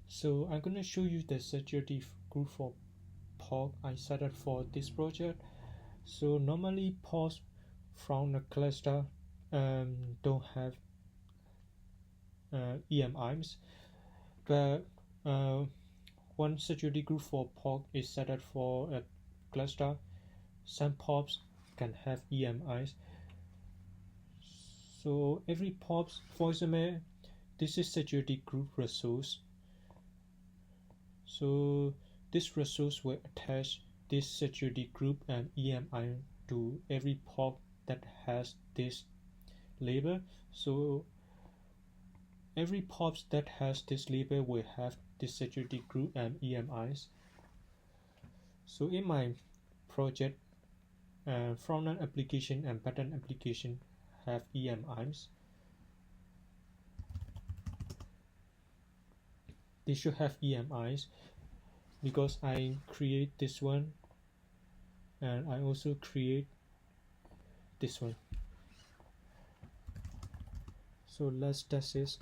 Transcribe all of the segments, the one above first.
So I'm gonna show you the security group for POC I set up for this project. So normally pods from a cluster don't have EMIs, but one security group for POC is set up for a cluster. Some pods can have EMIs. So every pods, for example, this is security group resource. So this resource will attach this security group and EMI to every pod that has this label. So every pod that has this label will have this security group and EMIs. So in my project, front-end application and back-end application have EMIs. They should have EMIs because I create this one and I also create this one. So let's test this.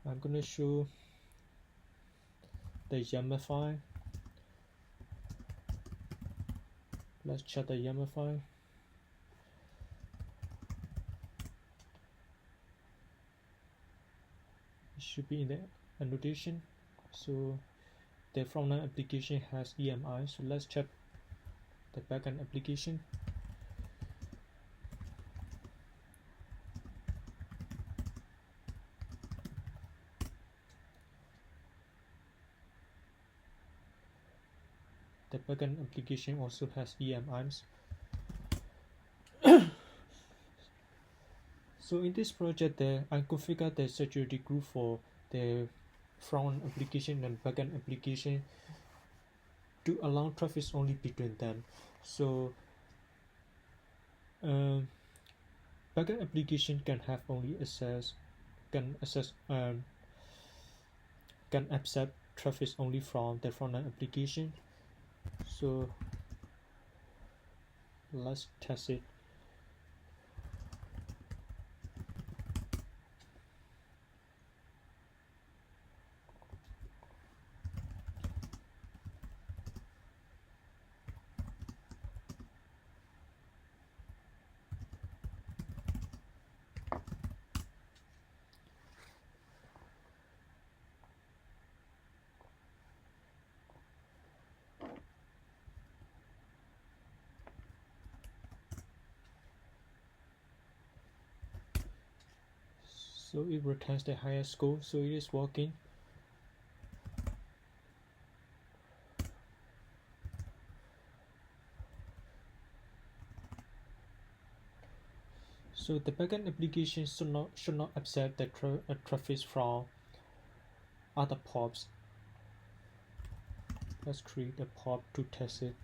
I'm gonna show the YAML file. Let's check the YAML file. It should be in the annotation. So the front-end application has EMI. So let's check the back-end application. The backend application also has EMIs. So in this project, I configured the security group for the front application and backend application to allow traffic only between them. So backend application can have only can accept traffic only from the front-end application. So let's test it. So it returns the highest score, so it is working. So the backend application should not accept the traffic from other pods. Let's create a pod to test it.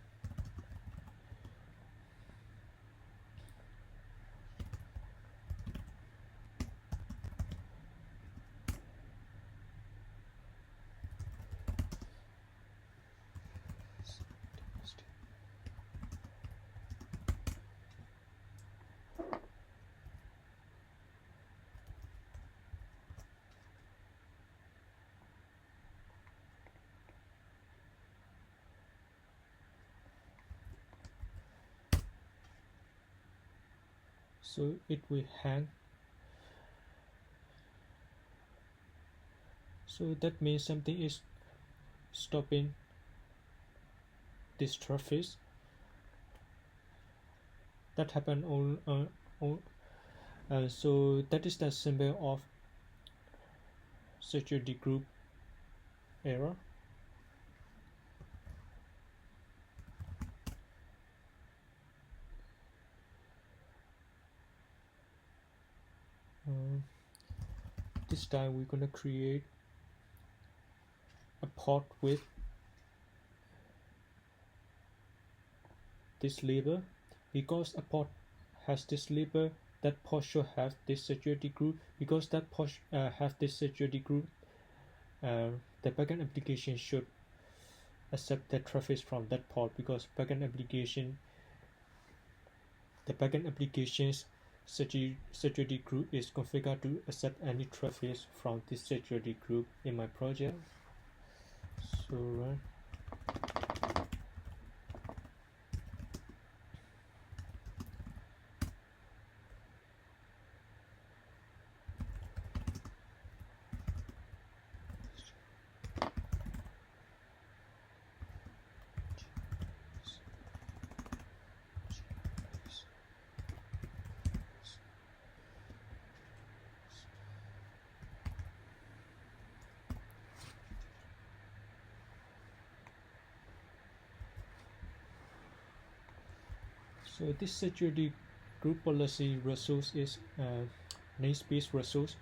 So it will hang. So that means something is stopping this traffic. That happened so that is the symbol of security group error. This time we're gonna create a pod with this label. Because a pod has this label, that pod should have this security group. Because that pod have this security group, the backend application should accept the traffic from that pod, because backend application The backend application's security group is configured to accept any traffic from this security group in my project. So run. So this security group policy resource is namespace resource.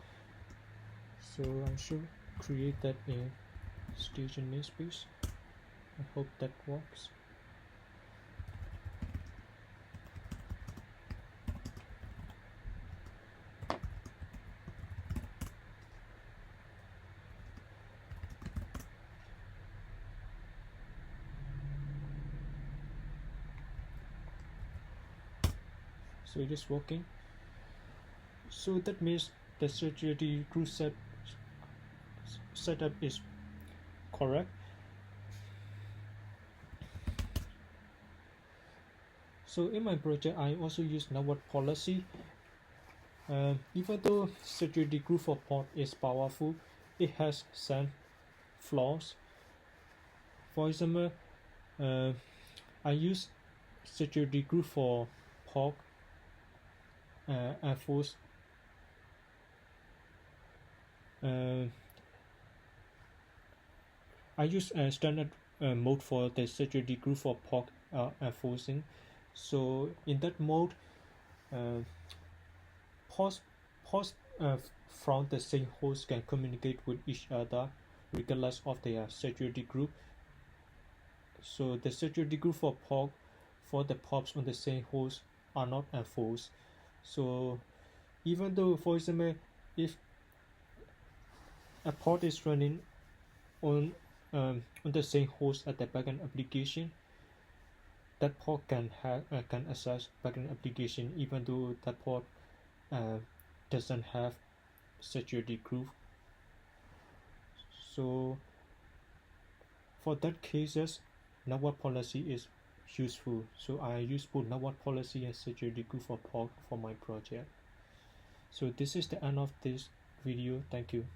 So I should create that in station namespace. I hope that works. So it is working. So that means the security group setup is correct. So in my project, I also use network policy. Even though security group for port is powerful, it has some flaws. For example, I use security group for port enforce I use a standard mode for the security group for POC enforcing. So in that mode, ports from the same host can communicate with each other regardless of their security group. So the security group for POC for the POPs on the same host are not enforced. So even though, for example, if a port is running on the same host at the backend application, that port can access backend application even though that port doesn't have security group. So for that cases, network policy is useful. So I use both network policy and security group for port for my project. So this is the end of this video. Thank you.